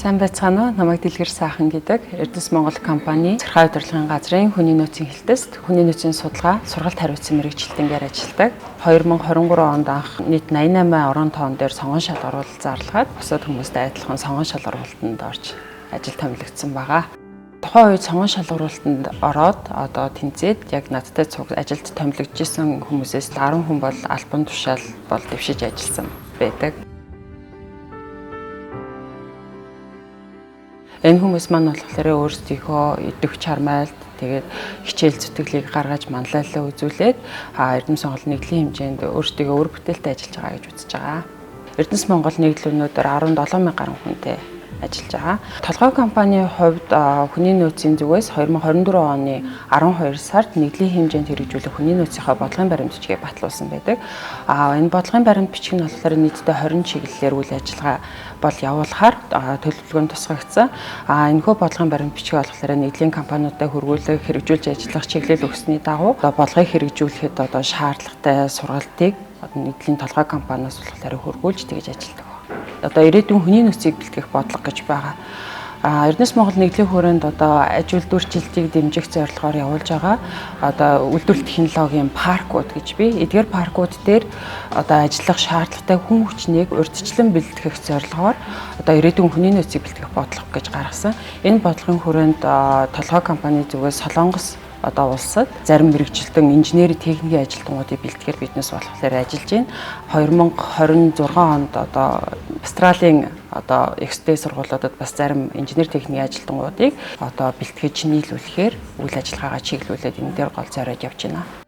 Сайн байцгаана уу? Намайг Дэлгэр Сайхан гэдэг. Эрдэнэс Монгол компани цэрхай удирдлагын газрын хүний нөөцийн хэлтэст хүний нөөцийн судалгаа, сургалт хариуцсан мэргэжилтэнгээр ажилладаг. 2023 онд анх нийт 88 орон тоон дээр сонгон шал оруулалт зарлаад бусад хүмүүстэй адилхан сонгон шал оруулалтанд орж ажил томилогдсон байгаа. Тухайн үед сонгон шал оруулалтанд ороод одоо тэнцээд яг надтай ажилд томилогдож исэн хүмүүсээс 10 хүн бол албан тушаал бол дэвшиж ажилласан байдаг. Энэ хүмүүс маань болохоор өөрсдийнхөө идэх чармайлт тэгээд хичээл зүтгэлийг гаргаж манлайлал үзүүлээд Эрдэнэс Монгол нэгдлийн хэмжээнд өөрсдөө өр бүтээлтэй ажиллаж байгаа гэж үзэж байгаа. Эрдэнэс Монгол нэгдэл өнөөдөр 17,000 гаруй хүнтэй ажиллаж байгаа. Толгой компанийн хувьд хүний нөөцийн зүгээс 2024 оны 12 сард нэгдлийн хэмжээнд хэрэгжүүлэх хүний нөөцийнхөө бодлогын баримт бичгийг батлуулсан байдаг. Энэ бодлогын баримт бичиг нь болохоор нийтдээ 20 чиглэлээр үйл ажиллагаа бол явуулахаар төлөвлөгөөнд тусгагдсан. Энэхүү бодлогын баримт бичиг болохоор нэгдлийн компаниудад хөрвүүлэх, хэрэгжүүлж ажиллах чиглэл өгсөний дагуу бодлогыг хэрэгжүүлэхэд шаардлагатай сургалтыг нэгдлийн толгой компаниас болохоор хөрвүүлж тэгж ажилладаг. Одоо ирээдүйн хүний нөөцийг бэлтгэх бодлого гэж байгаа. Эрдэнэс Монгол нэгдлийн хүрээнд аж үйлдвэржилтийг дэмжих зорилгоор явуулж байгаа үйлдвэрлэл технологийн паркууд гэж бий. Эдгээр паркууд дээр ажиллах шаардлагатай хүн хүчнийг урьдчилан бэлтгэх зорилгоор ирээдүйн хүний нөөцийг бэлтгэх бодлого гэж гаргасан. Энэ бодлогын хүрээнд толгой компани зүгээс Солонгос улсад зарим мэргэжилтэн инженери техникийн ажилтнуудыг бэлтгэхээр биднес болохоор ажиллаж байна. 2026 онд Австралийн экстэй сургуулиудад бас зарим инженери техникийн ажилтнуудыг бэлтгэж нийлүүлэхээр үйл ажиллагаагаа чиглүүлээд энэ дээр гол зориод явж байна.